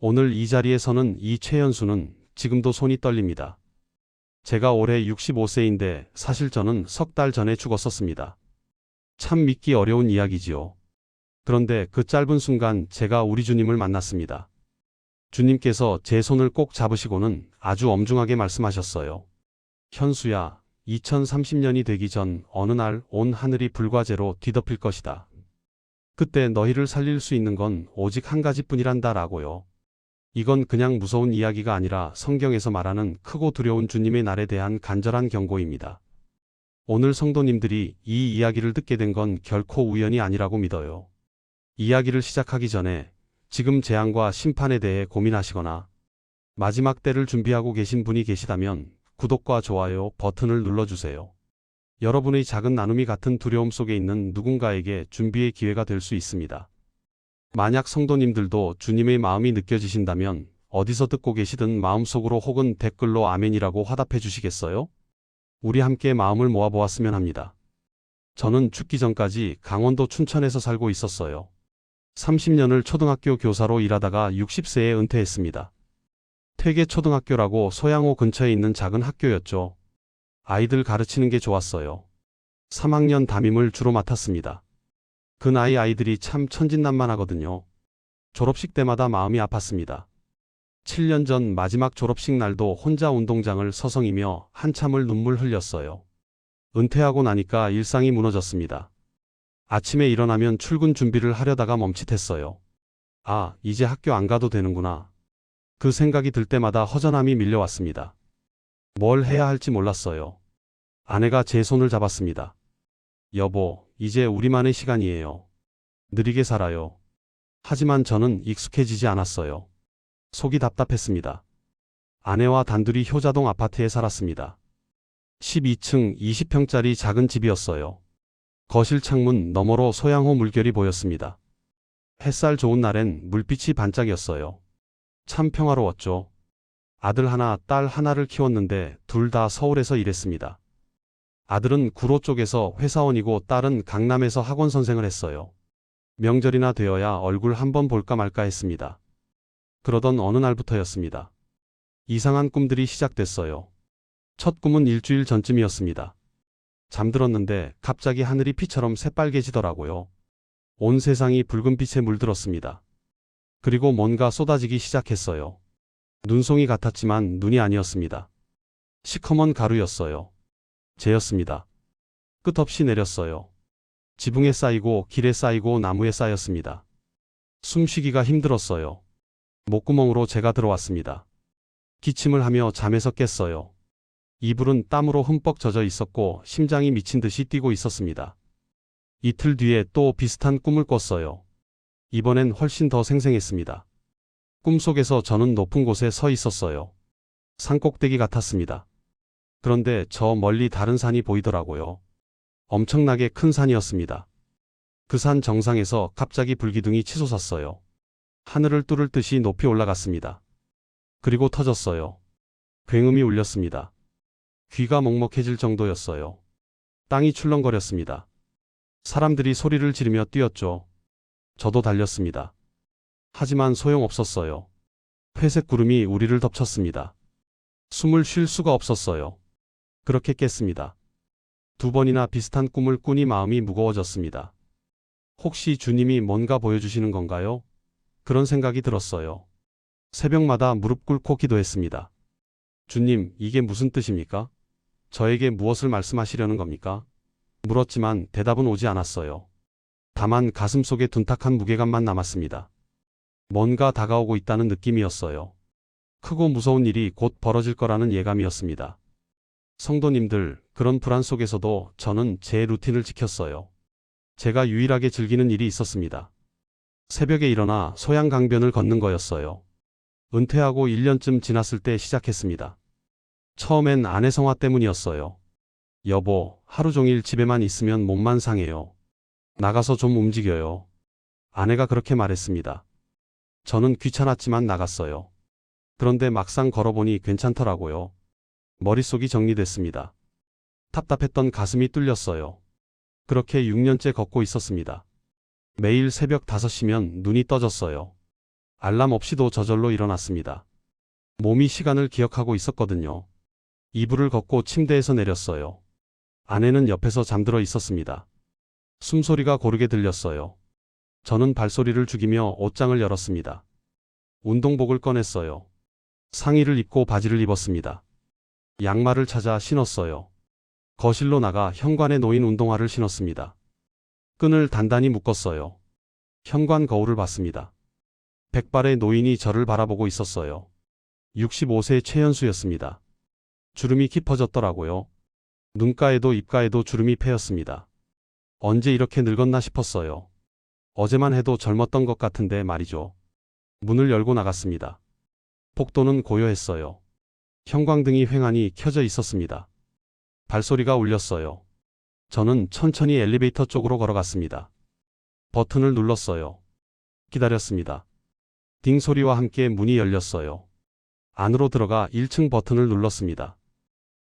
오늘 이 자리에 서는 이 최연수는 지금도 손이 떨립니다. 제가 올해 65세인데 사실 저는 석 달 전에 죽었었습니다. 참 믿기 어려운 이야기지요. 그런데 그 짧은 순간 제가 우리 주님을 만났습니다. 주님께서 제 손을 꼭 잡으시고는 아주 엄중하게 말씀하셨어요. 현수야, 2030년이 되기 전 어느 날 온 하늘이 불과제로 뒤덮일 것이다. 그때 너희를 살릴 수 있는 건 오직 한 가지뿐이란다 라고요. 이건 그냥 무서운 이야기가 아니라 성경에서 말하는 크고 두려운 주님의 날에 대한 간절한 경고입니다. 오늘 성도님들이 이 이야기를 듣게 된 건 결코 우연이 아니라고 믿어요. 이야기를 시작하기 전에 지금 재앙과 심판에 대해 고민하시거나 마지막 때를 준비하고 계신 분이 계시다면 구독과 좋아요 버튼을 눌러주세요. 여러분의 작은 나눔이 같은 두려움 속에 있는 누군가에게 준비의 기회가 될 수 있습니다. 만약 성도님들도 주님의 마음이 느껴지신다면 어디서 듣고 계시든 마음속으로 혹은 댓글로 아멘이라고 화답해 주시겠어요? 우리 함께 마음을 모아보았으면 합니다. 저는 죽기 전까지 강원도 춘천에서 살고 있었어요. 30년을 초등학교 교사로 일하다가 60세에 은퇴했습니다. 퇴계초등학교라고 소양호 근처에 있는 작은 학교였죠. 아이들 가르치는 게 좋았어요. 3학년 담임을 주로 맡았습니다. 그 나이 아이들이 참 천진난만하거든요. 졸업식 때마다 마음이 아팠습니다. 7년 전 마지막 졸업식 날도 혼자 운동장을 서성이며 한참을 눈물 흘렸어요. 은퇴하고 나니까 일상이 무너졌습니다. 아침에 일어나면 출근 준비를 하려다가 멈칫했어요. 아, 이제 학교 안 가도 되는구나. 그 생각이 들 때마다 허전함이 밀려왔습니다. 뭘 해야 할지 몰랐어요. 아내가 제 손을 잡았습니다. 여보, 이제 우리만의 시간이에요. 느리게 살아요. 하지만 저는 익숙해지지 않았어요. 속이 답답했습니다. 아내와 단둘이 효자동 아파트에 살았습니다. 12층 20평짜리 작은 집이었어요. 거실 창문 너머로 소양호 물결이 보였습니다. 햇살 좋은 날엔 물빛이 반짝였어요. 참 평화로웠죠. 아들 하나, 딸 하나를 키웠는데 둘 다 서울에서 일했습니다. 아들은 구로 쪽에서 회사원이고 딸은 강남에서 학원 선생을 했어요. 명절이나 되어야 얼굴 한번 볼까 말까 했습니다. 그러던 어느 날부터였습니다. 이상한 꿈들이 시작됐어요. 첫 꿈은 일주일 전쯤이었습니다. 잠들었는데 갑자기 하늘이 피처럼 새빨개지더라고요. 온 세상이 붉은 빛에 물들었습니다. 그리고 뭔가 쏟아지기 시작했어요. 눈송이 같았지만 눈이 아니었습니다. 시커먼 가루였어요. 재였습니다. 끝없이 내렸어요. 지붕에 쌓이고 길에 쌓이고 나무에 쌓였습니다. 숨쉬기가 힘들었어요. 목구멍으로 제가 들어왔습니다. 기침을 하며 잠에서 깼어요. 이불은 땀으로 흠뻑 젖어 있었고 심장이 미친 듯이 뛰고 있었습니다. 이틀 뒤에 또 비슷한 꿈을 꿨어요. 이번엔 훨씬 더 생생했습니다. 꿈속에서 저는 높은 곳에 서 있었어요. 산꼭대기 같았습니다. 그런데 저 멀리 다른 산이 보이더라고요. 엄청나게 큰 산이었습니다. 그 산 정상에서 갑자기 불기둥이 치솟았어요. 하늘을 뚫을 듯이 높이 올라갔습니다. 그리고 터졌어요. 굉음이 울렸습니다. 귀가 먹먹해질 정도였어요. 땅이 출렁거렸습니다. 사람들이 소리를 지르며 뛰었죠. 저도 달렸습니다. 하지만 소용없었어요. 회색 구름이 우리를 덮쳤습니다. 숨을 쉴 수가 없었어요. 그렇게 깼습니다. 2번이나 비슷한 꿈을 꾸니 마음이 무거워졌습니다. 혹시 주님이 뭔가 보여주시는 건가요? 그런 생각이 들었어요. 새벽마다 무릎 꿇고 기도했습니다. 주님, 이게 무슨 뜻입니까? 저에게 무엇을 말씀하시려는 겁니까? 물었지만 대답은 오지 않았어요. 다만 가슴속에 둔탁한 무게감만 남았습니다. 뭔가 다가오고 있다는 느낌이었어요. 크고 무서운 일이 곧 벌어질 거라는 예감이었습니다. 성도님들, 그런 불안 속에서도 저는 제 루틴을 지켰어요. 제가 유일하게 즐기는 일이 있었습니다. 새벽에 일어나 소양강변을 걷는 거였어요. 은퇴하고 1년쯤 지났을 때 시작했습니다. 처음엔 아내 성화 때문이었어요. 여보, 하루 종일 집에만 있으면 몸만 상해요. 나가서 좀 움직여요. 아내가 그렇게 말했습니다. 저는 귀찮았지만 나갔어요. 그런데 막상 걸어보니 괜찮더라고요. 머릿속이 정리됐습니다. 답답했던 가슴이 뚫렸어요. 그렇게 6년째 걷고 있었습니다. 매일 새벽 5시면 눈이 떠졌어요. 알람 없이도 저절로 일어났습니다. 몸이 시간을 기억하고 있었거든요. 이불을 걷고 침대에서 내렸어요. 아내는 옆에서 잠들어 있었습니다. 숨소리가 고르게 들렸어요. 저는 발소리를 죽이며 옷장을 열었습니다. 운동복을 꺼냈어요. 상의를 입고 바지를 입었습니다. 양말을 찾아 신었어요. 거실로 나가 현관에 놓인 운동화를 신었습니다. 끈을 단단히 묶었어요. 현관 거울을 봤습니다. 백발의 노인이 저를 바라보고 있었어요. 65세 최연수였습니다. 주름이 깊어졌더라고요. 눈가에도 입가에도 주름이 패였습니다. 언제 이렇게 늙었나 싶었어요. 어제만 해도 젊었던 것 같은데 말이죠. 문을 열고 나갔습니다. 복도는 고요했어요. 형광등이 휑하니 켜져 있었습니다. 발소리가 울렸어요. 저는 천천히 엘리베이터 쪽으로 걸어갔습니다. 버튼을 눌렀어요. 기다렸습니다. 딩 소리와 함께 문이 열렸어요. 안으로 들어가 1층 버튼을 눌렀습니다.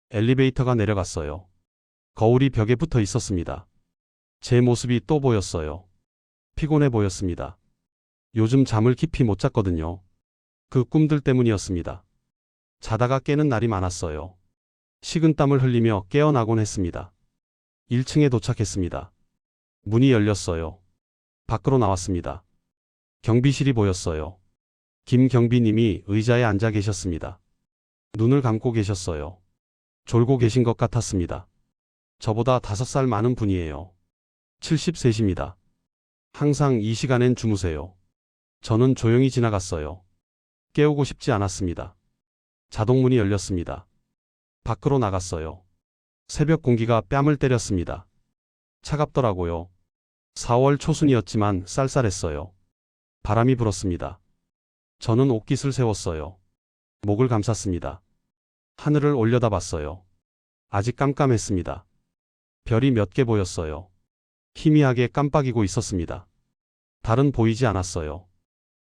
엘리베이터가 내려갔어요. 거울이 벽에 붙어 있었습니다. 제 모습이 또 보였어요. 피곤해 보였습니다. 요즘 잠을 깊이 못 잤거든요. 그 꿈들 때문이었습니다. 자다가 깨는 날이 많았어요. 식은땀을 흘리며 깨어나곤 했습니다. 1층에 도착했습니다. 문이 열렸어요. 밖으로 나왔습니다. 경비실이 보였어요. 김 경비님이 의자에 앉아 계셨습니다. 눈을 감고 계셨어요. 졸고 계신 것 같았습니다. 저보다 5살 많은 분이에요. 70세십니다. 항상 이 시간엔 주무세요. 저는 조용히 지나갔어요. 깨우고 싶지 않았습니다. 자동문이 열렸습니다. 밖으로 나갔어요. 새벽 공기가 뺨을 때렸습니다. 차갑더라고요. 4월 초순이었지만 쌀쌀했어요. 바람이 불었습니다. 저는 옷깃을 세웠어요. 목을 감쌌습니다. 하늘을 올려다봤어요. 아직 깜깜했습니다. 별이 몇 개 보였어요. 희미하게 깜빡이고 있었습니다. 달은 보이지 않았어요.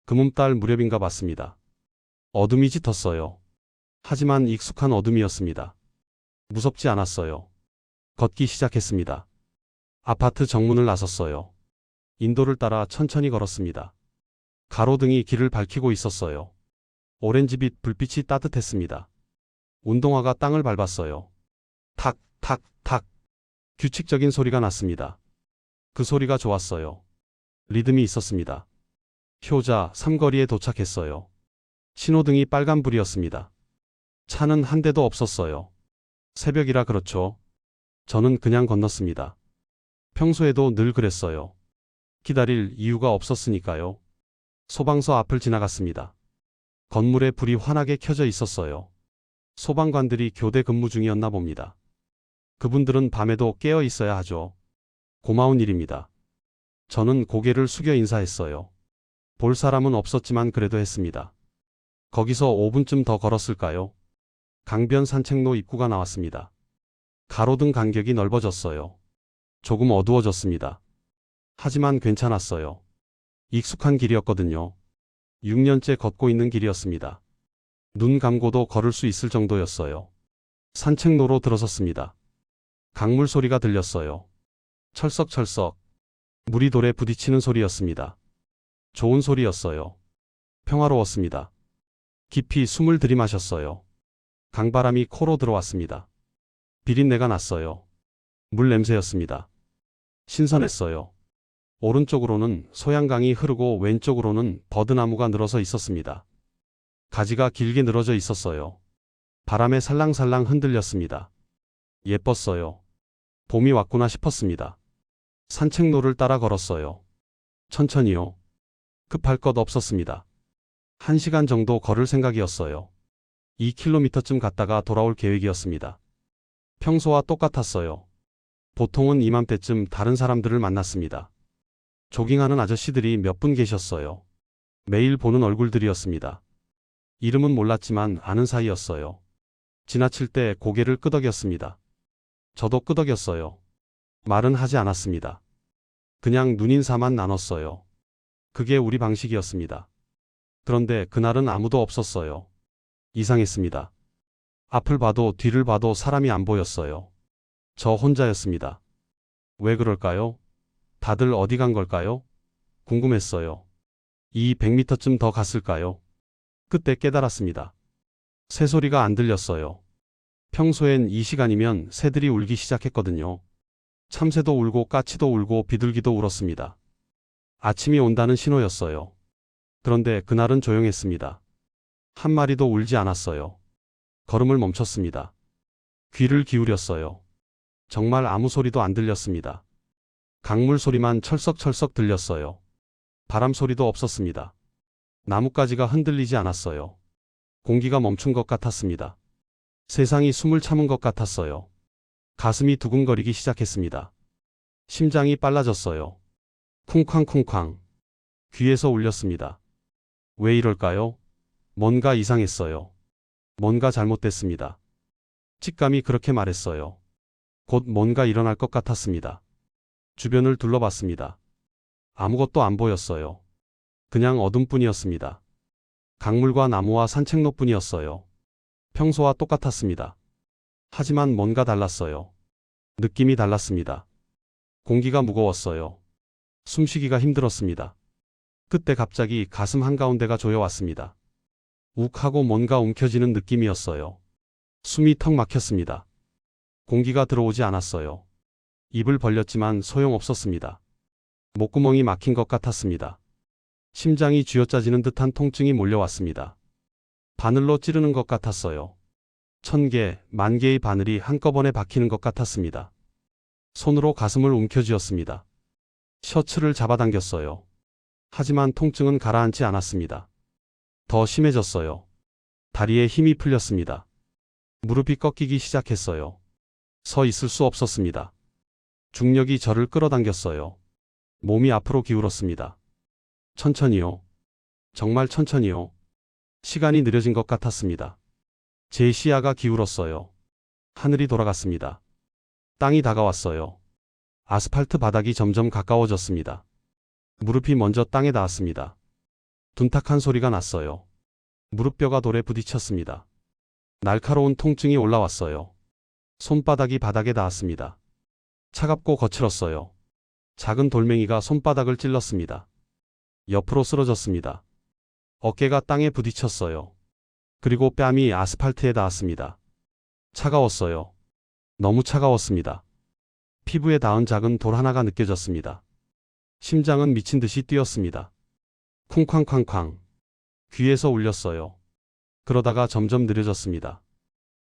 금음달 무렵인가 봤습니다. 어둠이 짙었어요. 하지만 익숙한 어둠이었습니다. 무섭지 않았어요. 걷기 시작했습니다. 아파트 정문을 나섰어요. 인도를 따라 천천히 걸었습니다. 가로등이 길을 밝히고 있었어요. 오렌지빛 불빛이 따뜻했습니다. 운동화가 땅을 밟았어요. 탁, 탁, 탁. 규칙적인 소리가 났습니다. 그 소리가 좋았어요. 리듬이 있었습니다. 효자 삼거리에 도착했어요. 신호등이 빨간불이었습니다. 차는 한 대도 없었어요. 새벽이라 그렇죠. 저는 그냥 건넜습니다. 평소에도 늘 그랬어요. 기다릴 이유가 없었으니까요. 소방서 앞을 지나갔습니다. 건물에 불이 환하게 켜져 있었어요. 소방관들이 교대 근무 중이었나 봅니다. 그분들은 밤에도 깨어 있어야 하죠. 고마운 일입니다. 저는 고개를 숙여 인사했어요. 볼 사람은 없었지만 그래도 했습니다. 거기서 5분쯤 더 걸었을까요? 강변 산책로 입구가 나왔습니다. 가로등 간격이 넓어졌어요. 조금 어두워졌습니다. 하지만 괜찮았어요. 익숙한 길이었거든요. 6년째 걷고 있는 길이었습니다. 눈 감고도 걸을 수 있을 정도였어요. 산책로로 들어섰습니다. 강물 소리가 들렸어요. 철썩철썩. 물이 돌에 부딪히는 소리였습니다. 좋은 소리였어요. 평화로웠습니다. 깊이 숨을 들이마셨어요. 강바람이 코로 들어왔습니다. 비린내가 났어요. 물 냄새였습니다. 신선했어요. 오른쪽으로는 소양강이 흐르고 왼쪽으로는 버드나무가 늘어서 있었습니다. 가지가 길게 늘어져 있었어요. 바람에 살랑살랑 흔들렸습니다. 예뻤어요. 봄이 왔구나 싶었습니다. 산책로를 따라 걸었어요. 천천히요. 급할 것 없었습니다. 1시간 정도 걸을 생각이었어요. 2km쯤 갔다가 돌아올 계획이었습니다. 평소와 똑같았어요. 보통은 이맘때쯤 다른 사람들을 만났습니다. 조깅하는 아저씨들이 몇 분 계셨어요. 매일 보는 얼굴들이었습니다. 이름은 몰랐지만 아는 사이였어요. 지나칠 때 고개를 끄덕였습니다. 저도 끄덕였어요. 말은 하지 않았습니다. 그냥 눈인사만 나눴어요. 그게 우리 방식이었습니다. 그런데 그날은 아무도 없었어요. 이상했습니다. 앞을 봐도 뒤를 봐도 사람이 안 보였어요. 저 혼자였습니다. 왜 그럴까요? 다들 어디 간 걸까요? 궁금했어요. 이 100m쯤 더 갔을까요? 그때 깨달았습니다. 새소리가 안 들렸어요. 평소엔 이 시간이면 새들이 울기 시작했거든요. 참새도 울고 까치도 울고 비둘기도 울었습니다. 아침이 온다는 신호였어요. 그런데 그날은 조용했습니다. 한 마리도 울지 않았어요. 걸음을 멈췄습니다. 귀를 기울였어요. 정말 아무 소리도 안 들렸습니다. 강물 소리만 철썩철썩 들렸어요. 바람 소리도 없었습니다. 나뭇가지가 흔들리지 않았어요. 공기가 멈춘 것 같았습니다. 세상이 숨을 참은 것 같았어요. 가슴이 두근거리기 시작했습니다. 심장이 빨라졌어요. 쿵쾅쿵쾅. 귀에서 울렸습니다. 왜 이럴까요? 뭔가 이상했어요. 뭔가 잘못됐습니다. 직감이 그렇게 말했어요. 곧 뭔가 일어날 것 같았습니다. 주변을 둘러봤습니다. 아무것도 안 보였어요. 그냥 어둠뿐이었습니다. 강물과 나무와 산책로뿐이었어요. 평소와 똑같았습니다. 하지만 뭔가 달랐어요. 느낌이 달랐습니다. 공기가 무거웠어요. 숨쉬기가 힘들었습니다. 그때 갑자기 가슴 한가운데가 조여왔습니다. 욱하고 뭔가 움켜쥐는 느낌이었어요. 숨이 턱 막혔습니다. 공기가 들어오지 않았어요. 입을 벌렸지만 소용없었습니다. 목구멍이 막힌 것 같았습니다. 심장이 쥐어짜지는 듯한 통증이 몰려왔습니다. 바늘로 찌르는 것 같았어요. 1000개, 10,000개의 바늘이 한꺼번에 박히는 것 같았습니다. 손으로 가슴을 움켜쥐었습니다. 셔츠를 잡아당겼어요. 하지만 통증은 가라앉지 않았습니다. 더 심해졌어요. 다리에 힘이 풀렸습니다. 무릎이 꺾이기 시작했어요. 서 있을 수 없었습니다. 중력이 저를 끌어당겼어요. 몸이 앞으로 기울었습니다. 천천히요. 정말 천천히요. 시간이 느려진 것 같았습니다. 제 시야가 기울었어요. 하늘이 돌아갔습니다. 땅이 다가왔어요. 아스팔트 바닥이 점점 가까워졌습니다. 무릎이 먼저 땅에 닿았습니다. 둔탁한 소리가 났어요. 무릎뼈가 돌에 부딪혔습니다. 날카로운 통증이 올라왔어요. 손바닥이 바닥에 닿았습니다. 차갑고 거칠었어요. 작은 돌멩이가 손바닥을 찔렀습니다. 옆으로 쓰러졌습니다. 어깨가 땅에 부딪혔어요. 그리고 뺨이 아스팔트에 닿았습니다. 차가웠어요. 너무 차가웠습니다. 피부에 닿은 작은 돌 하나가 느껴졌습니다. 심장은 미친 듯이 뛰었습니다. 쿵쾅쾅쾅. 귀에서 울렸어요. 그러다가 점점 느려졌습니다.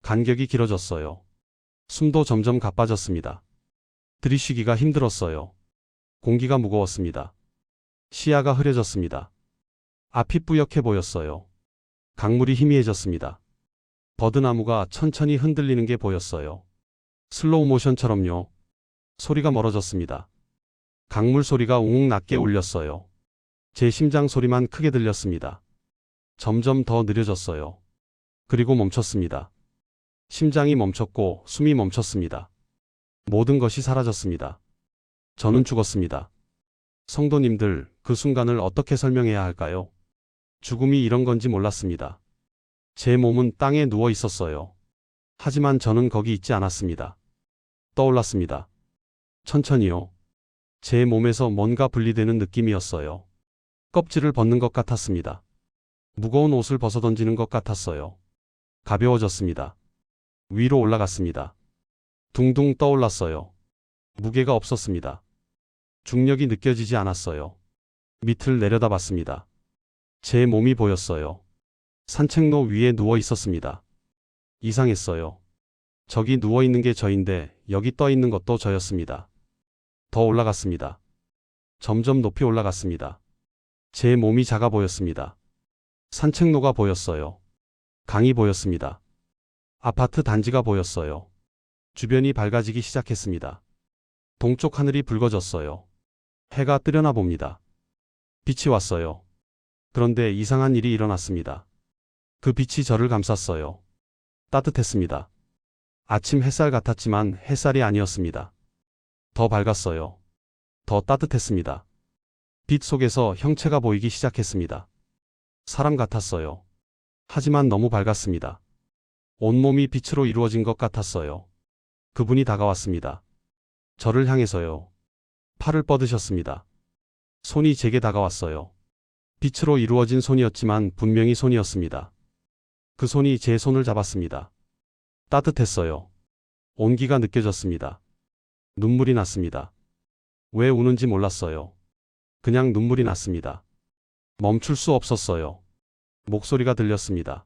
간격이 길어졌어요. 숨도 점점 가빠졌습니다. 들이쉬기가 힘들었어요. 공기가 무거웠습니다. 시야가 흐려졌습니다. 앞이 뿌옇게 보였어요. 강물이 희미해졌습니다. 버드나무가 천천히 흔들리는 게 보였어요. 슬로우 모션처럼요. 소리가 멀어졌습니다. 강물 소리가 웅웅 낮게 울렸어요. 제 심장 소리만 크게 들렸습니다. 점점 더 느려졌어요. 그리고 멈췄습니다. 심장이 멈췄고 숨이 멈췄습니다. 모든 것이 사라졌습니다. 저는 죽었습니다. 성도님들, 그 순간을 어떻게 설명해야 할까요? 죽음이 이런 건지 몰랐습니다. 제 몸은 땅에 누워 있었어요. 하지만 저는 거기 있지 않았습니다. 떠올랐습니다. 천천히요. 제 몸에서 뭔가 분리되는 느낌이었어요. 껍질을 벗는 것 같았습니다. 무거운 옷을 벗어던지는 것 같았어요. 가벼워졌습니다. 위로 올라갔습니다. 둥둥 떠올랐어요. 무게가 없었습니다. 중력이 느껴지지 않았어요. 밑을 내려다봤습니다. 제 몸이 보였어요. 산책로 위에 누워 있었습니다. 이상했어요. 저기 누워 있는 게 저인데 여기 떠 있는 것도 저였습니다. 더 올라갔습니다. 점점 높이 올라갔습니다. 제 몸이 작아 보였습니다. 산책로가 보였어요. 강이 보였습니다. 아파트 단지가 보였어요. 주변이 밝아지기 시작했습니다. 동쪽 하늘이 붉어졌어요. 해가 뜨려나 봅니다. 빛이 왔어요. 그런데 이상한 일이 일어났습니다. 그 빛이 저를 감쌌어요. 따뜻했습니다. 아침 햇살 같았지만 햇살이 아니었습니다. 더 밝았어요. 더 따뜻했습니다. 빛 속에서 형체가 보이기 시작했습니다. 사람 같았어요. 하지만 너무 밝았습니다. 온몸이 빛으로 이루어진 것 같았어요. 그분이 다가왔습니다. 저를 향해서요. 팔을 뻗으셨습니다. 손이 제게 다가왔어요. 빛으로 이루어진 손이었지만 분명히 손이었습니다. 그 손이 제 손을 잡았습니다. 따뜻했어요. 온기가 느껴졌습니다. 눈물이 났습니다. 왜 우는지 몰랐어요. 그냥 눈물이 났습니다. 멈출 수 없었어요. 목소리가 들렸습니다.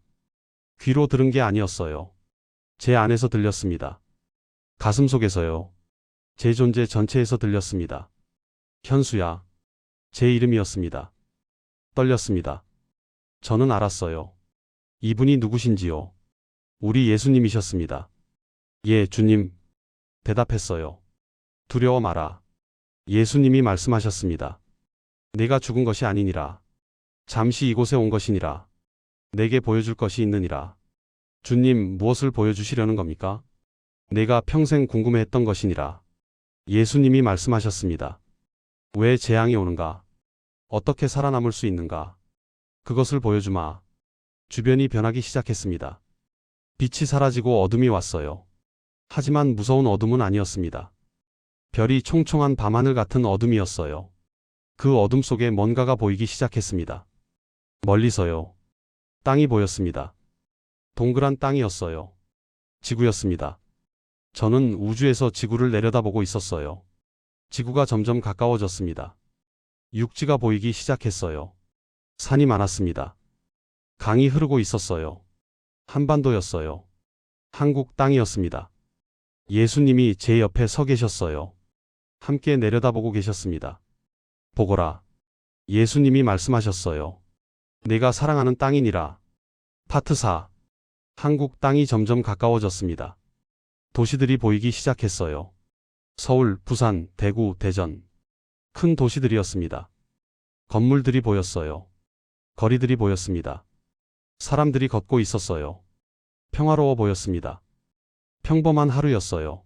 귀로 들은 게 아니었어요. 제 안에서 들렸습니다. 가슴 속에서요. 제 존재 전체에서 들렸습니다. 현수야. 제 이름이었습니다. 떨렸습니다. 저는 알았어요. 이분이 누구신지요. 우리 예수님이셨습니다. 예, 주님. 대답했어요. 두려워 마라. 예수님이 말씀하셨습니다. 내가 죽은 것이 아니니라. 잠시 이곳에 온 것이니라. 내게 보여줄 것이 있느니라. 주님, 무엇을 보여주시려는 겁니까? 내가 평생 궁금해했던 것이니라. 예수님이 말씀하셨습니다. 왜 재앙이 오는가? 어떻게 살아남을 수 있는가? 그것을 보여주마. 주변이 변하기 시작했습니다. 빛이 사라지고 어둠이 왔어요. 하지만 무서운 어둠은 아니었습니다. 별이 총총한 밤하늘 같은 어둠이었어요. 그 어둠 속에 뭔가가 보이기 시작했습니다. 멀리서요. 땅이 보였습니다. 동그란 땅이었어요. 지구였습니다. 저는 우주에서 지구를 내려다보고 있었어요. 지구가 점점 가까워졌습니다. 육지가 보이기 시작했어요. 산이 많았습니다. 강이 흐르고 있었어요. 한반도였어요. 한국 땅이었습니다. 예수님이 제 옆에 서 계셨어요. 함께 내려다보고 계셨습니다. 보거라. 예수님이 말씀하셨어요. 내가 사랑하는 땅이니라. 파트 4. 한국 땅이 점점 가까워졌습니다. 도시들이 보이기 시작했어요. 서울, 부산, 대구, 대전. 큰 도시들이었습니다. 건물들이 보였어요. 거리들이 보였습니다. 사람들이 걷고 있었어요. 평화로워 보였습니다. 평범한 하루였어요.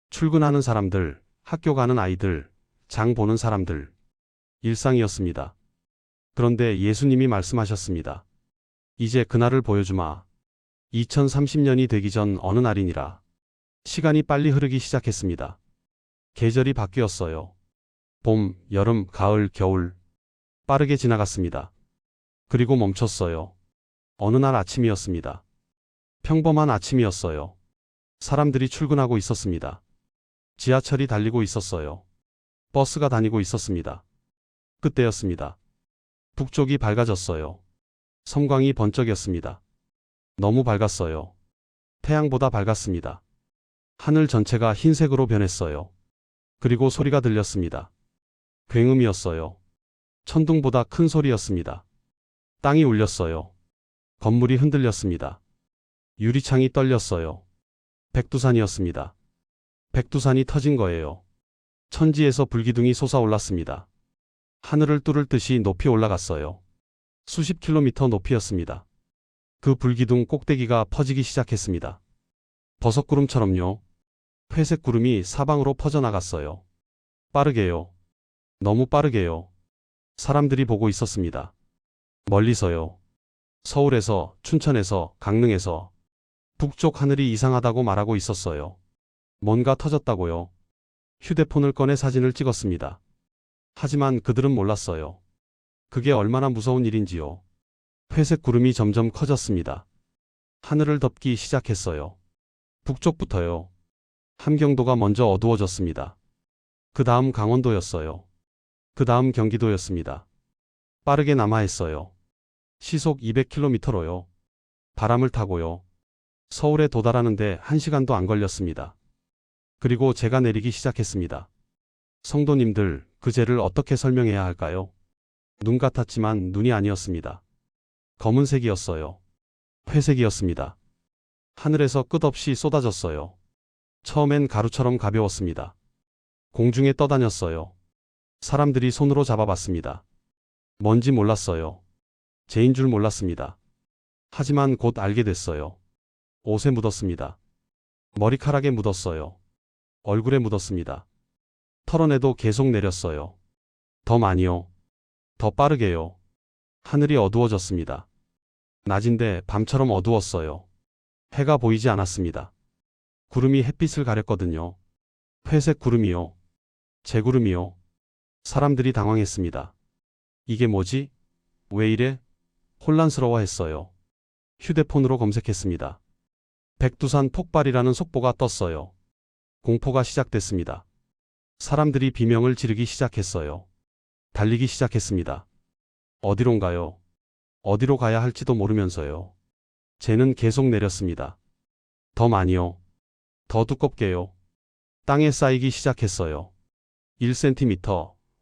출근하는 사람들, 학교 가는 아이들, 장 보는 사람들. 일상이었습니다. 그런데 예수님이 말씀하셨습니다. 이제 그날을 보여주마. 2030년이 되기 전 어느 날이니라. 시간이 빨리 흐르기 시작했습니다. 계절이 바뀌었어요. 봄, 여름, 가을, 겨울. 빠르게 지나갔습니다. 그리고 멈췄어요. 어느 날 아침이었습니다. 평범한 아침이었어요. 사람들이 출근하고 있었습니다. 지하철이 달리고 있었어요. 버스가 다니고 있었습니다. 그때였습니다. 북쪽이 밝아졌어요. 섬광이 번쩍였습니다. 너무 밝았어요. 태양보다 밝았습니다. 하늘 전체가 흰색으로 변했어요. 그리고 소리가 들렸습니다. 굉음이었어요. 천둥보다 큰 소리였습니다. 땅이 울렸어요. 건물이 흔들렸습니다. 유리창이 떨렸어요. 백두산이었습니다. 백두산이 터진 거예요. 천지에서 불기둥이 솟아올랐습니다. 하늘을 뚫을 듯이 높이 올라갔어요. 수십 킬로미터 높이였습니다. 그 불기둥 꼭대기가 퍼지기 시작했습니다. 버섯구름처럼요. 회색 구름이 사방으로 퍼져나갔어요. 빠르게요. 너무 빠르게요. 사람들이 보고 있었습니다. 멀리서요. 서울에서, 춘천에서, 강릉에서. 북쪽 하늘이 이상하다고 말하고 있었어요. 뭔가 터졌다고요. 휴대폰을 꺼내 사진을 찍었습니다. 하지만 그들은 몰랐어요. 그게 얼마나 무서운 일인지요. 회색 구름이 점점 커졌습니다. 하늘을 덮기 시작했어요. 북쪽부터요. 함경도가 먼저 어두워졌습니다. 그 다음 강원도였어요. 그 다음 경기도였습니다. 빠르게 남하했어요. 시속 200km로요. 바람을 타고요. 서울에 도달하는데 1시간도 안 걸렸습니다. 그리고 제가 내리기 시작했습니다. 성도님들, 그 죄를 어떻게 설명해야 할까요? 눈 같았지만 눈이 아니었습니다. 검은색이었어요. 회색이었습니다. 하늘에서 끝없이 쏟아졌어요. 처음엔 가루처럼 가벼웠습니다. 공중에 떠다녔어요. 사람들이 손으로 잡아봤습니다. 뭔지 몰랐어요. 죄인 줄 몰랐습니다. 하지만 곧 알게 됐어요. 옷에 묻었습니다. 머리카락에 묻었어요. 얼굴에 묻었습니다. 털어내도 계속 내렸어요. 더 많이요. 더 빠르게요. 하늘이 어두워졌습니다. 낮인데 밤처럼 어두웠어요. 해가 보이지 않았습니다. 구름이 햇빛을 가렸거든요. 회색 구름이요. 제 구름이요. 사람들이 당황했습니다. 이게 뭐지? 왜 이래? 혼란스러워했어요. 휴대폰으로 검색했습니다. 백두산 폭발이라는 속보가 떴어요. 공포가 시작됐습니다. 사람들이 비명을 지르기 시작했어요. 달리기 시작했습니다. 어디론가요? 어디로 가야 할지도 모르면서요. 쟤는 계속 내렸습니다. 더 많이요. 더 두껍게요. 땅에 쌓이기 시작했어요. 1cm,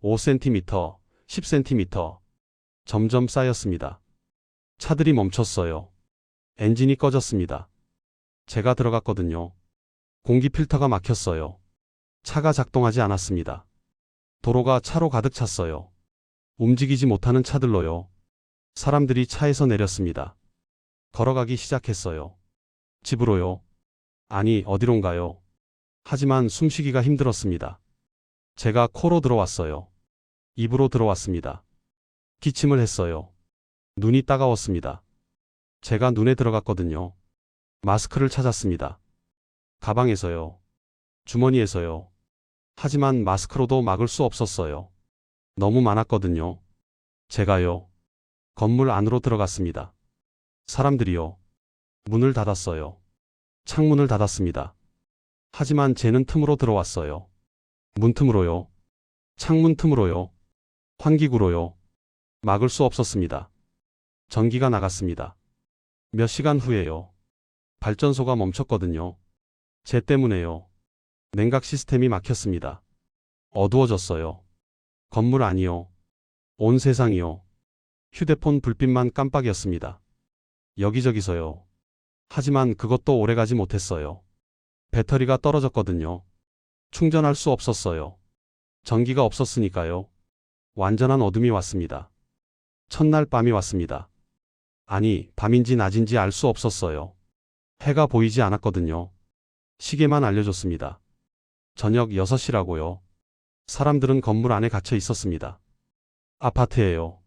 5cm, 10cm. 점점 쌓였습니다. 차들이 멈췄어요. 엔진이 꺼졌습니다. 제가 들어갔거든요. 공기 필터가 막혔어요. 차가 작동하지 않았습니다. 도로가 차로 가득 찼어요. 움직이지 못하는 차들로요. 사람들이 차에서 내렸습니다. 걸어가기 시작했어요. 집으로요. 아니, 어디론가요? 하지만 숨쉬기가 힘들었습니다. 제가 코로 들어왔어요. 입으로 들어왔습니다. 기침을 했어요. 눈이 따가웠습니다. 제가 눈에 들어갔거든요. 마스크를 찾았습니다. 가방에서요. 주머니에서요. 하지만 마스크로도 막을 수 없었어요. 너무 많았거든요. 제가요. 건물 안으로 들어갔습니다. 사람들이요. 문을 닫았어요. 창문을 닫았습니다. 하지만 쟤는 틈으로 들어왔어요. 문 틈으로요. 창문 틈으로요. 환기구로요. 막을 수 없었습니다. 전기가 나갔습니다. 몇 시간 후에요. 발전소가 멈췄거든요. 쟤 때문에요. 냉각 시스템이 막혔습니다. 어두워졌어요. 건물 안이요. 온 세상이요. 휴대폰 불빛만 깜빡이었습니다. 여기저기서요. 하지만 그것도 오래가지 못했어요. 배터리가 떨어졌거든요. 충전할 수 없었어요. 전기가 없었으니까요. 완전한 어둠이 왔습니다. 첫날 밤이 왔습니다. 아니, 밤인지 낮인지 알 수 없었어요. 해가 보이지 않았거든요. 시계만 알려줬습니다. 저녁 6시라고요. 사람들은 건물 안에 갇혀 있었습니다. 아파트예요.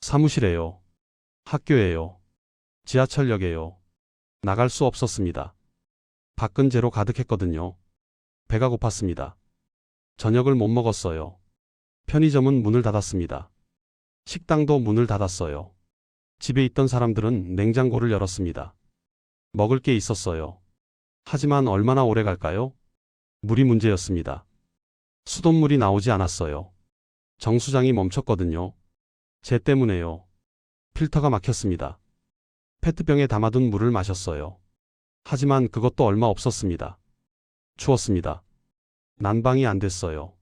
사무실에요. 학교에요. 지하철역에요. 나갈 수 없었습니다. 밖은 재로 가득했거든요. 배가 고팠습니다. 저녁을 못 먹었어요. 편의점은 문을 닫았습니다. 식당도 문을 닫았어요. 집에 있던 사람들은 냉장고를 열었습니다. 먹을 게 있었어요. 하지만 얼마나 오래 갈까요? 물이 문제였습니다. 수돗물이 나오지 않았어요. 정수장이 멈췄거든요. 쟤 때문에요. 필터가 막혔습니다. 페트병에 담아둔 물을 마셨어요. 하지만 그것도 얼마 없었습니다. 추웠습니다. 난방이 안 됐어요.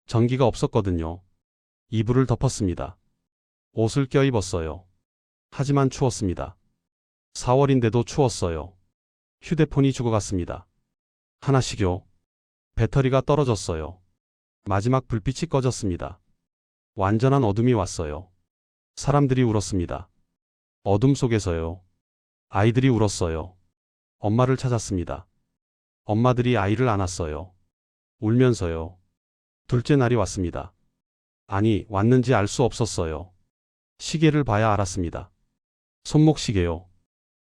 전기가 없었거든요. 이불을 덮었습니다. 옷을 껴입었어요. 하지만 추웠습니다. 4월인데도 추웠어요. 휴대폰이 죽어갔습니다. 하나씩요. 배터리가 떨어졌어요. 마지막 불빛이 꺼졌습니다. 완전한 어둠이 왔어요. 사람들이 울었습니다. 어둠 속에서요. 아이들이 울었어요. 엄마를 찾았습니다. 엄마들이 아이를 안았어요. 울면서요. 둘째 날이 왔습니다. 아니, 왔는지 알 수 없었어요. 시계를 봐야 알았습니다. 손목 시계요.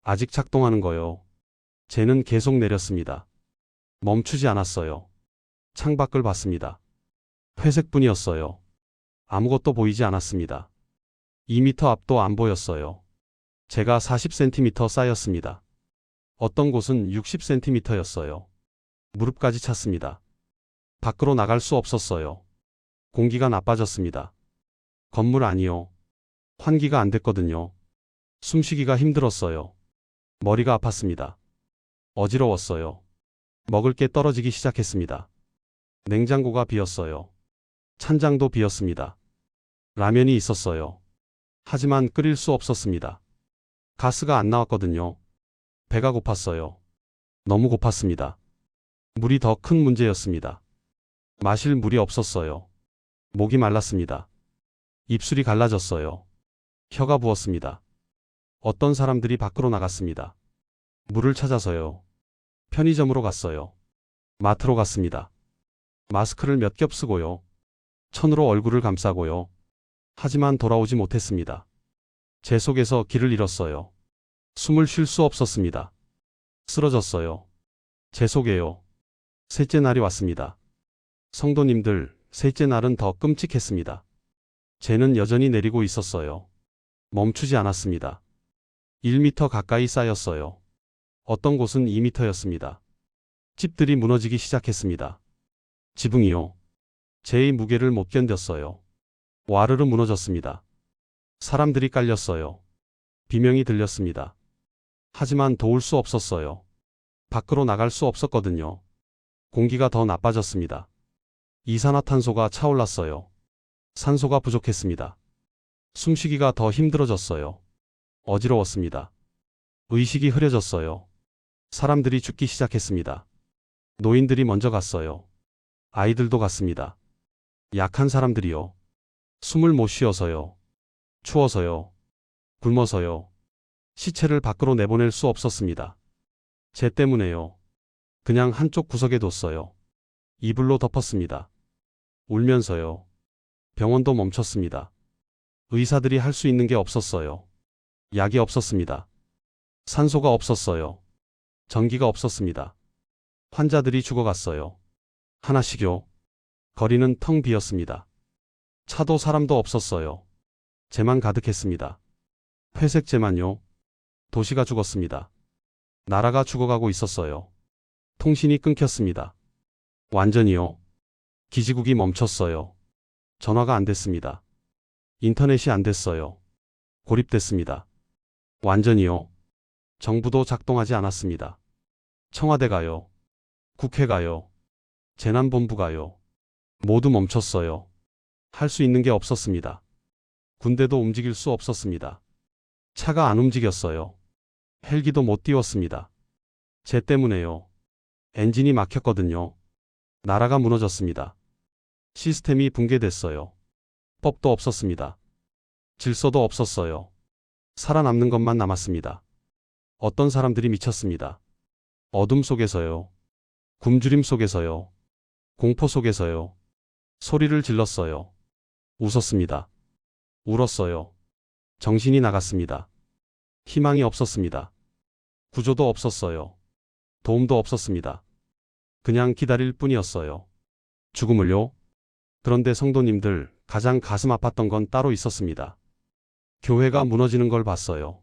아직 작동하는 거요. 쟤는 계속 내렸습니다. 멈추지 않았어요. 창밖을 봤습니다. 회색뿐이었어요. 아무것도 보이지 않았습니다. 2m 앞도 안 보였어요. 제가 40cm 쌓였습니다. 어떤 곳은 60cm였어요. 무릎까지 찼습니다. 밖으로 나갈 수 없었어요. 공기가 나빠졌습니다. 건물 안이요. 환기가 안 됐거든요. 숨쉬기가 힘들었어요. 머리가 아팠습니다. 어지러웠어요. 먹을 게 떨어지기 시작했습니다. 냉장고가 비었어요. 찬장도 비었습니다. 라면이 있었어요. 하지만 끓일 수 없었습니다. 가스가 안 나왔거든요. 배가 고팠어요. 너무 고팠습니다. 물이 더 큰 문제였습니다. 마실 물이 없었어요. 목이 말랐습니다. 입술이 갈라졌어요. 혀가 부었습니다. 어떤 사람들이 밖으로 나갔습니다. 물을 찾아서요. 편의점으로 갔어요. 마트로 갔습니다. 마스크를 몇 겹 쓰고요. 천으로 얼굴을 감싸고요. 하지만 돌아오지 못했습니다. 제 속에서 길을 잃었어요. 숨을 쉴 수 없었습니다. 쓰러졌어요. 제 속에요. 셋째 날이 왔습니다. 성도님들, 셋째 날은 더 끔찍했습니다. 쟤는 여전히 내리고 있었어요. 멈추지 않았습니다. 1미터 가까이 쌓였어요. 어떤 곳은 2미터였습니다. 집들이 무너지기 시작했습니다. 지붕이요. 제 무게를 못 견뎠어요. 와르르 무너졌습니다. 사람들이 깔렸어요. 비명이 들렸습니다. 하지만 도울 수 없었어요. 밖으로 나갈 수 없었거든요. 공기가 더 나빠졌습니다. 이산화탄소가 차올랐어요. 산소가 부족했습니다. 숨쉬기가 더 힘들어졌어요. 어지러웠습니다. 의식이 흐려졌어요. 사람들이 죽기 시작했습니다. 노인들이 먼저 갔어요. 아이들도 갔습니다. 약한 사람들이요. 숨을 못 쉬어서요. 추워서요. 굶어서요. 시체를 밖으로 내보낼 수 없었습니다. 쟤 때문에요. 그냥 한쪽 구석에 뒀어요. 이불로 덮었습니다. 울면서요. 병원도 멈췄습니다. 의사들이 할 수 있는 게 없었어요. 약이 없었습니다. 산소가 없었어요. 전기가 없었습니다. 환자들이 죽어갔어요. 하나씩요. 거리는 텅 비었습니다. 차도 사람도 없었어요. 재만 가득했습니다. 회색 재만요. 도시가 죽었습니다. 나라가 죽어가고 있었어요. 통신이 끊겼습니다. 완전히요. 기지국이 멈췄어요. 전화가 안 됐습니다. 인터넷이 안 됐어요. 고립됐습니다. 완전히요. 정부도 작동하지 않았습니다. 청와대가요. 국회가요. 재난본부가요. 모두 멈췄어요. 할 수 있는 게 없었습니다. 군대도 움직일 수 없었습니다. 차가 안 움직였어요. 헬기도 못 띄웠습니다. 쟤 때문에요. 엔진이 막혔거든요. 나라가 무너졌습니다. 시스템이 붕괴됐어요. 법도 없었습니다. 질서도 없었어요. 살아남는 것만 남았습니다. 어떤 사람들이 미쳤습니다. 어둠 속에서요. 굶주림 속에서요. 공포 속에서요. 소리를 질렀어요. 웃었습니다. 울었어요. 정신이 나갔습니다. 희망이 없었습니다. 구조도 없었어요. 도움도 없었습니다. 그냥 기다릴 뿐이었어요. 죽음을요? 그런데 성도님들, 가장 가슴 아팠던 건 따로 있었습니다. 교회가 무너지는 걸 봤어요.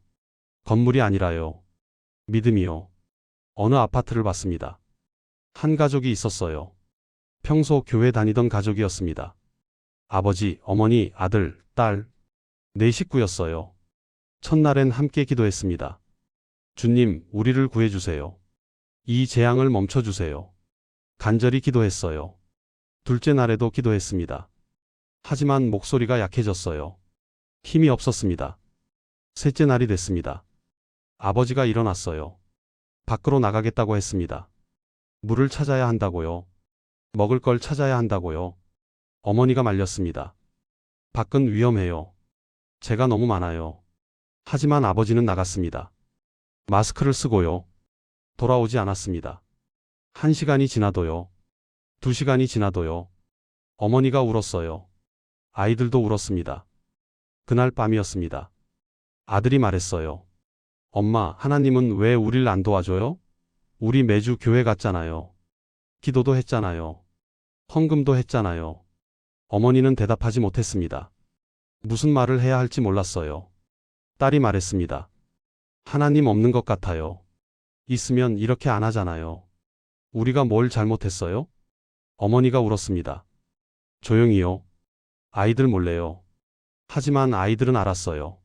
건물이 아니라요. 믿음이요. 어느 아파트를 봤습니다. 한 가족이 있었어요. 평소 교회 다니던 가족이었습니다. 아버지, 어머니, 아들, 딸, 네 식구였어요. 첫날엔 함께 기도했습니다. 주님, 우리를 구해주세요. 이 재앙을 멈춰주세요. 간절히 기도했어요. 둘째 날에도 기도했습니다. 하지만 목소리가 약해졌어요. 힘이 없었습니다. 셋째 날이 됐습니다. 아버지가 일어났어요. 밖으로 나가겠다고 했습니다. 물을 찾아야 한다고요. 먹을 걸 찾아야 한다고요. 어머니가 말렸습니다. 밖은 위험해요. 제가 너무 많아요. 하지만 아버지는 나갔습니다. 마스크를 쓰고요. 돌아오지 않았습니다. 1시간이 지나도요. 2시간이 지나도요. 어머니가 울었어요. 아이들도 울었습니다. 그날 밤이었습니다. 아들이 말했어요. 엄마, 하나님은 왜 우릴 안 도와줘요? 우리 매주 교회 갔잖아요. 기도도 했잖아요. 헌금도 했잖아요. 어머니는 대답하지 못했습니다. 무슨 말을 해야 할지 몰랐어요. 딸이 말했습니다. 하나님 없는 것 같아요. 있으면 이렇게 안 하잖아요. 우리가 뭘 잘못했어요? 어머니가 울었습니다. 조용히요. 아이들 몰래요. 하지만 아이들은 알았어요.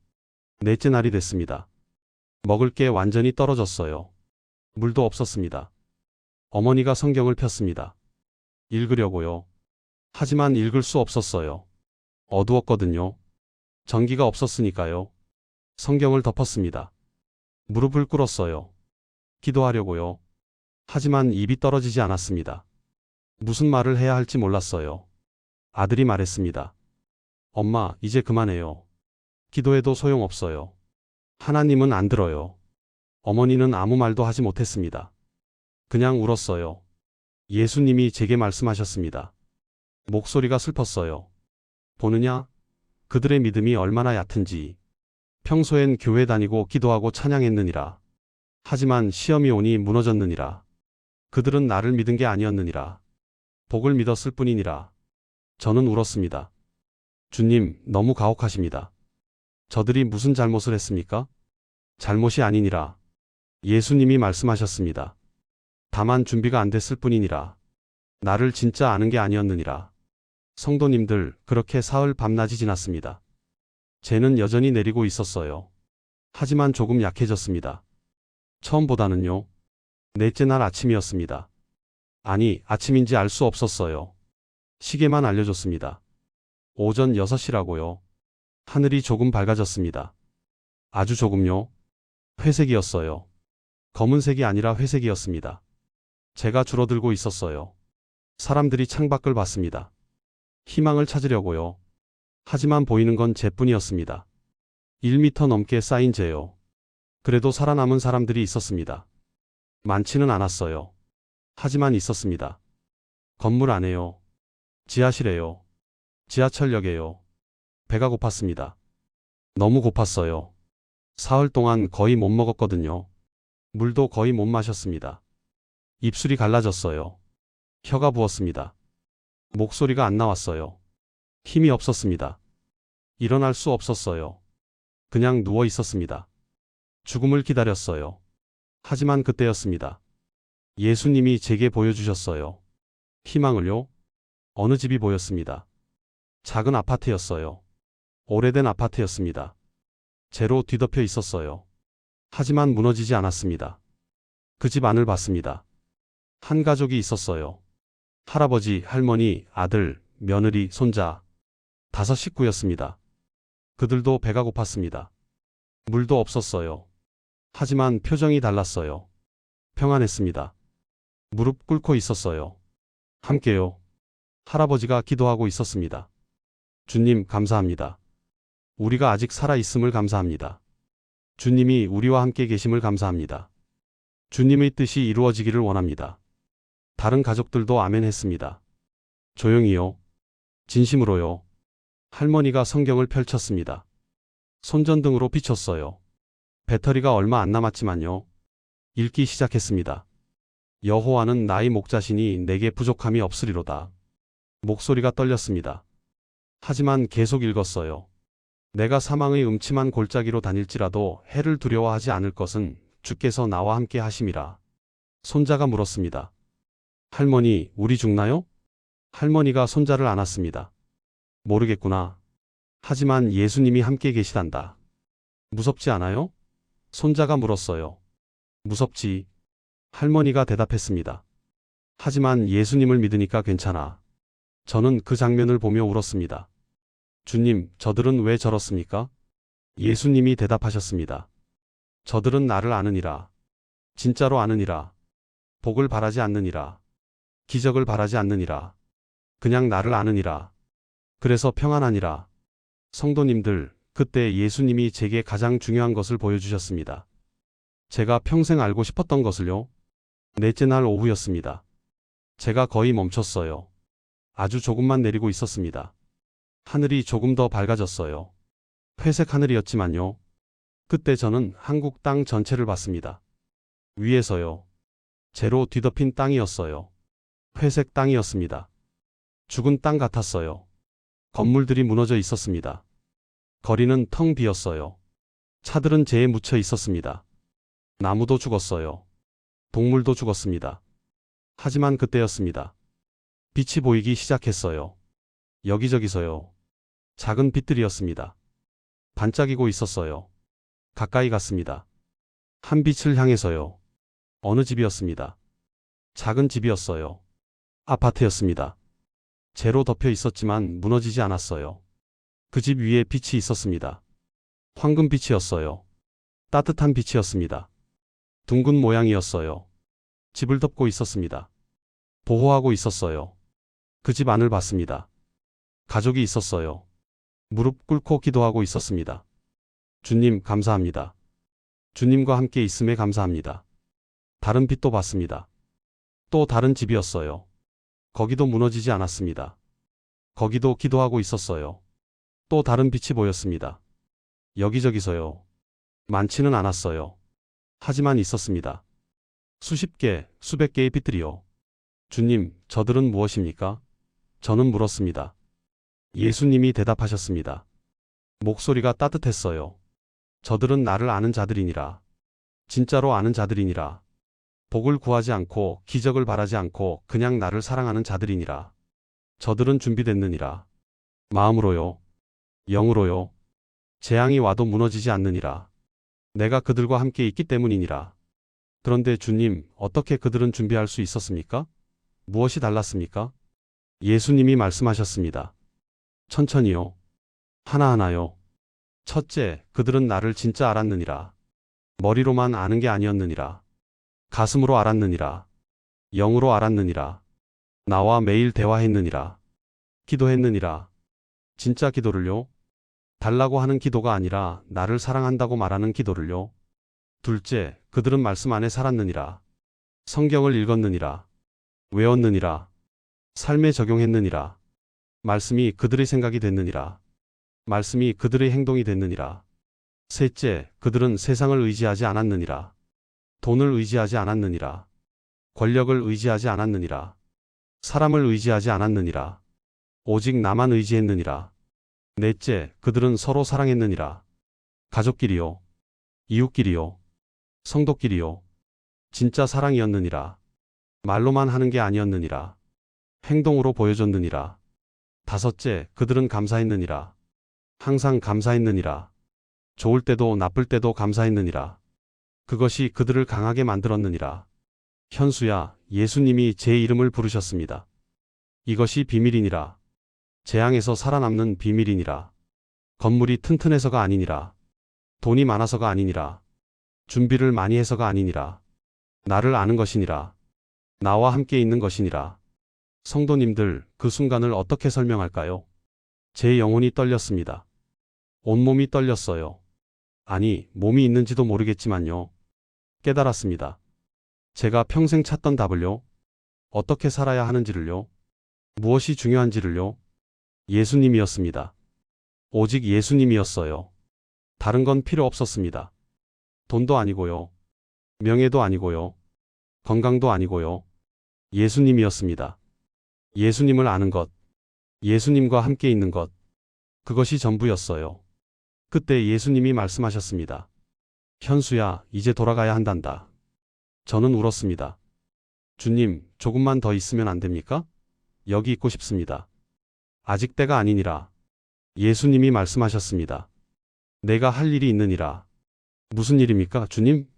넷째 날이 됐습니다. 먹을 게 완전히 떨어졌어요. 물도 없었습니다. 어머니가 성경을 폈습니다. 읽으려고요. 하지만 읽을 수 없었어요. 어두웠거든요. 전기가 없었으니까요. 성경을 덮었습니다. 무릎을 꿇었어요. 기도하려고요. 하지만 입이 떨어지지 않았습니다. 무슨 말을 해야 할지 몰랐어요. 아들이 말했습니다. 엄마, 이제 그만해요. 기도해도 소용없어요. 하나님은 안 들어요. 어머니는 아무 말도 하지 못했습니다. 그냥 울었어요. 예수님이 제게 말씀하셨습니다. 목소리가 슬펐어요. 보느냐? 그들의 믿음이 얼마나 얕은지. 평소엔 교회 다니고 기도하고 찬양했느니라. 하지만 시험이 오니 무너졌느니라. 그들은 나를 믿은 게 아니었느니라. 복을 믿었을 뿐이니라. 저는 울었습니다. 주님, 너무 가혹하십니다. 저들이 무슨 잘못을 했습니까? 잘못이 아니니라. 예수님이 말씀하셨습니다. 다만 준비가 안 됐을 뿐이니라. 나를 진짜 아는 게 아니었느니라. 성도님들, 그렇게 사흘 밤낮이 지났습니다. 재는 여전히 내리고 있었어요. 하지만 조금 약해졌습니다. 처음보다는요. 넷째 날 아침이었습니다. 아니, 아침인지 알 수 없었어요. 시계만 알려줬습니다. 오전 6시라고요. 하늘이 조금 밝아졌습니다. 아주 조금요. 회색이었어요. 검은색이 아니라 회색이었습니다. 제가 줄어들고 있었어요. 사람들이 창밖을 봤습니다. 희망을 찾으려고요. 하지만 보이는 건 재뿐이었습니다. 1미터 넘게 쌓인 재요. 그래도 살아남은 사람들이 있었습니다. 많지는 않았어요. 하지만 있었습니다. 건물 안에요. 지하실에요. 지하철역에요. 배가 고팠습니다. 너무 고팠어요. 사흘 동안 거의 못 먹었거든요. 물도 거의 못 마셨습니다. 입술이 갈라졌어요. 혀가 부었습니다. 목소리가 안 나왔어요. 힘이 없었습니다. 일어날 수 없었어요. 그냥 누워 있었습니다. 죽음을 기다렸어요. 하지만 그때였습니다. 예수님이 제게 보여주셨어요. 희망을요? 어느 집이 보였습니다. 작은 아파트였어요. 오래된 아파트였습니다. 재로 뒤덮여 있었어요. 하지만 무너지지 않았습니다. 그 집 안을 봤습니다. 한 가족이 있었어요. 할아버지, 할머니, 아들, 며느리, 손자. 5 식구였습니다. 그들도 배가 고팠습니다. 물도 없었어요. 하지만 표정이 달랐어요. 평안했습니다. 무릎 꿇고 있었어요. 함께요. 할아버지가 기도하고 있었습니다. 주님, 감사합니다. 우리가 아직 살아있음을 감사합니다. 주님이 우리와 함께 계심을 감사합니다. 주님의 뜻이 이루어지기를 원합니다. 다른 가족들도 아멘 했습니다. 조용히요. 진심으로요. 할머니가 성경을 펼쳤습니다. 손전등으로 비췄어요. 배터리가 얼마 안 남았지만요. 읽기 시작했습니다. 여호와는 나의 목자시니 내게 부족함이 없으리로다. 목소리가 떨렸습니다. 하지만 계속 읽었어요. 내가 사망의 음침한 골짜기로 다닐지라도 해를 두려워하지 않을 것은 주께서 나와 함께 하심이라. 손자가 물었습니다. 할머니, 우리 죽나요? 할머니가 손자를 안았습니다. 모르겠구나. 하지만 예수님이 함께 계시단다. 무섭지 않아요? 손자가 물었어요. 무섭지. 할머니가 대답했습니다. 하지만 예수님을 믿으니까 괜찮아. 저는 그 장면을 보며 울었습니다. 주님, 저들은 왜 저렇습니까? 예수님이 대답하셨습니다. 저들은 나를 아느니라. 진짜로 아느니라. 복을 바라지 않느니라. 기적을 바라지 않느니라. 그냥 나를 아느니라. 그래서 평안하니라. 성도님들, 그때 예수님이 제게 가장 중요한 것을 보여주셨습니다. 제가 평생 알고 싶었던 것을요. 넷째 날 오후였습니다. 제가 거의 멈췄어요. 아주 조금만 내리고 있었습니다. 하늘이 조금 더 밝아졌어요. 회색 하늘이었지만요. 그때 저는 한국 땅 전체를 봤습니다. 위에서요. 재로 뒤덮인 땅이었어요. 회색 땅이었습니다. 죽은 땅 같았어요. 건물들이 무너져 있었습니다. 거리는 텅 비었어요. 차들은 재에 묻혀 있었습니다. 나무도 죽었어요. 동물도 죽었습니다. 하지만 그때였습니다. 빛이 보이기 시작했어요. 여기저기서요. 작은 빛들이었습니다. 반짝이고 있었어요. 가까이 갔습니다. 한 빛을 향해서요. 어느 집이었습니다. 작은 집이었어요. 아파트였습니다. 재로 덮여 있었지만 무너지지 않았어요. 그 집 위에 빛이 있었습니다. 황금빛이었어요. 따뜻한 빛이었습니다. 둥근 모양이었어요. 집을 덮고 있었습니다. 보호하고 있었어요. 그 집 안을 봤습니다. 가족이 있었어요. 무릎 꿇고 기도하고 있었습니다. 주님, 감사합니다. 주님과 함께 있음에 감사합니다. 다른 빛도 봤습니다. 또 다른 집이었어요. 거기도 무너지지 않았습니다. 거기도 기도하고 있었어요. 또 다른 빛이 보였습니다. 여기저기서요. 많지는 않았어요. 하지만 있었습니다. 수십 개, 수백 개의 빛들이요. 주님, 저들은 무엇입니까? 저는 물었습니다. 예수님이 대답하셨습니다. 목소리가 따뜻했어요. 저들은 나를 아는 자들이니라. 진짜로 아는 자들이니라. 복을 구하지 않고 기적을 바라지 않고 그냥 나를 사랑하는 자들이니라. 저들은 준비됐느니라. 마음으로요. 영으로요. 재앙이 와도 무너지지 않느니라. 내가 그들과 함께 있기 때문이니라. 그런데 주님, 어떻게 그들은 준비할 수 있었습니까? 무엇이 달랐습니까? 예수님이 말씀하셨습니다. 천천히요. 하나하나요. 첫째, 그들은 나를 진짜 알았느니라. 머리로만 아는 게 아니었느니라. 가슴으로 알았느니라. 영으로 알았느니라. 나와 매일 대화했느니라. 기도했느니라. 진짜 기도를요. 달라고 하는 기도가 아니라 나를 사랑한다고 말하는 기도를요. 둘째, 그들은 말씀 안에 살았느니라. 성경을 읽었느니라. 외웠느니라. 삶에 적용했느니라. 말씀이 그들의 생각이 됐느니라. 말씀이 그들의 행동이 됐느니라. 셋째, 그들은 세상을 의지하지 않았느니라. 돈을 의지하지 않았느니라. 권력을 의지하지 않았느니라. 사람을 의지하지 않았느니라. 오직 나만 의지했느니라. 넷째, 그들은 서로 사랑했느니라. 가족끼리요. 이웃끼리요. 성도끼리요. 진짜 사랑이었느니라. 말로만 하는 게 아니었느니라. 행동으로 보여줬느니라. 다섯째, 그들은 감사했느니라. 항상 감사했느니라. 좋을 때도 나쁠 때도 감사했느니라. 그것이 그들을 강하게 만들었느니라. 현수야, 예수님이 제 이름을 부르셨습니다. 이것이 비밀이니라. 재앙에서 살아남는 비밀이니라. 건물이 튼튼해서가 아니니라. 돈이 많아서가 아니니라. 준비를 많이 해서가 아니니라. 나를 아는 것이니라. 나와 함께 있는 것이니라. 성도님들, 그 순간을 어떻게 설명할까요? 제 영혼이 떨렸습니다. 온몸이 떨렸어요. 아니, 몸이 있는지도 모르겠지만요. 깨달았습니다. 제가 평생 찾던 답을요. 어떻게 살아야 하는지를요. 무엇이 중요한지를요. 예수님이었습니다. 오직 예수님이었어요. 다른 건 필요 없었습니다. 돈도 아니고요. 명예도 아니고요. 건강도 아니고요. 예수님이었습니다. 예수님을 아는 것, 예수님과 함께 있는 것, 그것이 전부였어요. 그때 예수님이 말씀하셨습니다. 현수야, 이제 돌아가야 한단다. 저는 울었습니다. 주님, 조금만 더 있으면 안 됩니까? 여기 있고 싶습니다. 아직 때가 아니니라. 예수님이 말씀하셨습니다. 내가 할 일이 있느니라. 무슨 일입니까, 주님?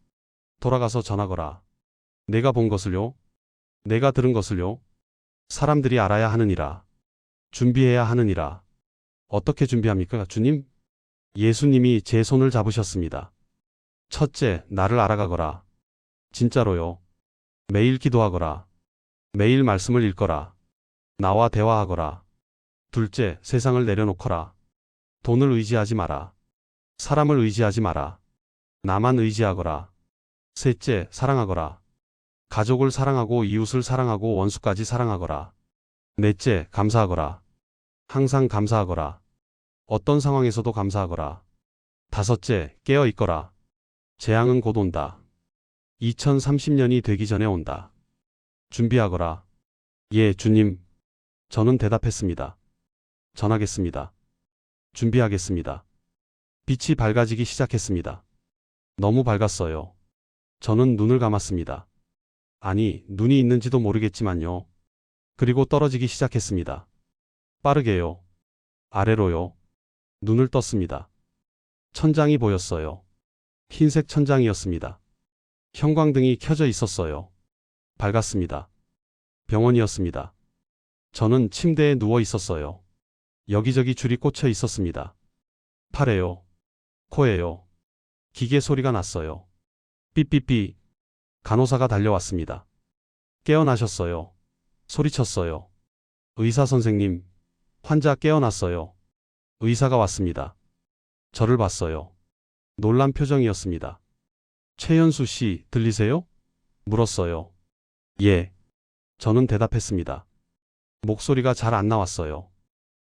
돌아가서 전하거라. 내가 본 것을요. 내가 들은 것을요. 사람들이 알아야 하느니라. 준비해야 하느니라. 어떻게 준비합니까, 주님? 예수님이 제 손을 잡으셨습니다. 첫째, 나를 알아가거라. 진짜로요. 매일 기도하거라. 매일 말씀을 읽거라. 나와 대화하거라. 둘째, 세상을 내려놓거라. 돈을 의지하지 마라. 사람을 의지하지 마라. 나만 의지하거라. 셋째, 사랑하거라. 가족을 사랑하고 이웃을 사랑하고 원수까지 사랑하거라. 넷째, 감사하거라. 항상 감사하거라. 어떤 상황에서도 감사하거라. 다섯째, 깨어 있거라. 재앙은 곧 온다. 2030년이 되기 전에 온다. 준비하거라. 예, 주님. 저는 대답했습니다. 전하겠습니다. 준비하겠습니다. 빛이 밝아지기 시작했습니다. 너무 밝았어요. 저는 눈을 감았습니다. 아니, 눈이 있는지도 모르겠지만요. 그리고 떨어지기 시작했습니다. 빠르게요. 아래로요. 눈을 떴습니다. 천장이 보였어요. 흰색 천장이었습니다. 형광등이 켜져 있었어요. 밝았습니다. 병원이었습니다. 저는 침대에 누워 있었어요. 여기저기 줄이 꽂혀 있었습니다. 팔에요. 코에요. 기계 소리가 났어요. 삐삐삐. 간호사가 달려왔습니다. 깨어나셨어요. 소리쳤어요. 의사 선생님, 환자 깨어났어요. 의사가 왔습니다. 저를 봤어요. 놀란 표정이었습니다. 최현수 씨, 들리세요? 물었어요. 예. 저는 대답했습니다. 목소리가 잘 안 나왔어요.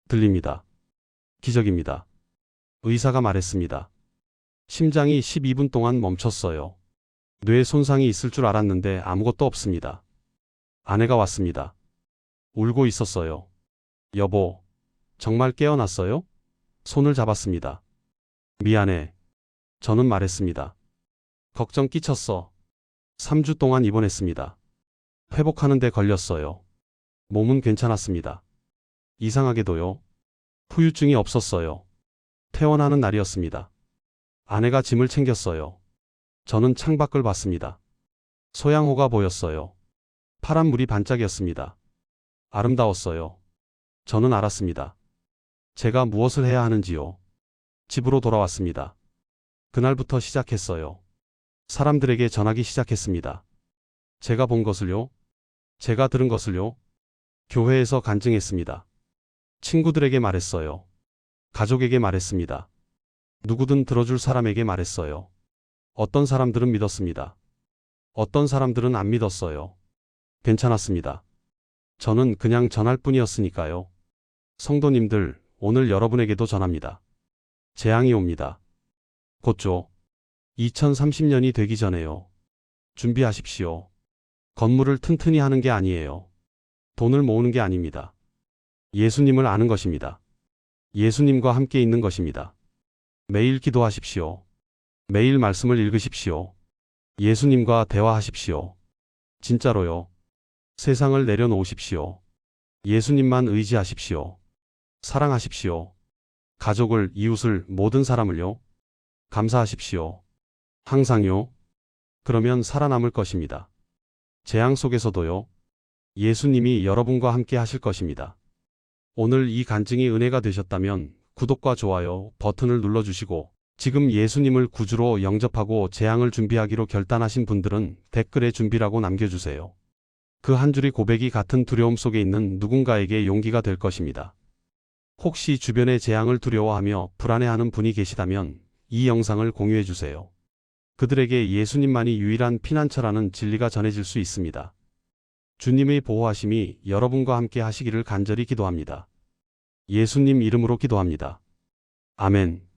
들립니다. 기적입니다. 의사가 말했습니다. 심장이 12분 동안 멈췄어요. 뇌 손상이 있을 줄 알았는데 아무것도 없습니다. 아내가 왔습니다. 울고 있었어요. 여보, 정말 깨어났어요? 손을 잡았습니다. 미안해. 저는 말했습니다. 걱정 끼쳤어. 3주 동안 입원했습니다. 회복하는 데 걸렸어요. 몸은 괜찮았습니다. 이상하게도요. 후유증이 없었어요. 퇴원하는 날이었습니다. 아내가 짐을 챙겼어요. 저는 창밖을 봤습니다. 소양호가 보였어요. 파란 물이 반짝였습니다. 아름다웠어요. 저는 알았습니다. 제가 무엇을 해야 하는지요. 집으로 돌아왔습니다. 그날부터 시작했어요. 사람들에게 전하기 시작했습니다. 제가 본 것을요. 제가 들은 것을요. 교회에서 간증했습니다. 친구들에게 말했어요. 가족에게 말했습니다. 누구든 들어줄 사람에게 말했어요. 어떤 사람들은 믿었습니다. 어떤 사람들은 안 믿었어요. 괜찮았습니다. 저는 그냥 전할 뿐이었으니까요. 성도님들, 오늘 여러분에게도 전합니다. 재앙이 옵니다. 곧죠. 2030년이 되기 전에요. 준비하십시오. 건물을 튼튼히 하는 게 아니에요. 돈을 모으는 게 아닙니다. 예수님을 아는 것입니다. 예수님과 함께 있는 것입니다. 매일 기도하십시오. 매일 말씀을 읽으십시오. 예수님과 대화하십시오. 진짜로요. 세상을 내려놓으십시오. 예수님만 의지하십시오. 사랑하십시오. 가족을, 이웃을, 모든 사람을요. 감사하십시오. 항상요. 그러면 살아남을 것입니다. 재앙 속에서도요. 예수님이 여러분과 함께 하실 것입니다. 오늘 이 간증이 은혜가 되셨다면 구독과 좋아요 버튼을 눌러주시고 지금 예수님을 구주로 영접하고 재앙을 준비하기로 결단하신 분들은 댓글에 준비라고 남겨주세요. 그 한 줄이 고백이 같은 두려움 속에 있는 누군가에게 용기가 될 것입니다. 혹시 주변의 재앙을 두려워하며 불안해하는 분이 계시다면 이 영상을 공유해 주세요. 그들에게 예수님만이 유일한 피난처라는 진리가 전해질 수 있습니다. 주님의 보호하심이 여러분과 함께 하시기를 간절히 기도합니다. 예수님 이름으로 기도합니다. 아멘.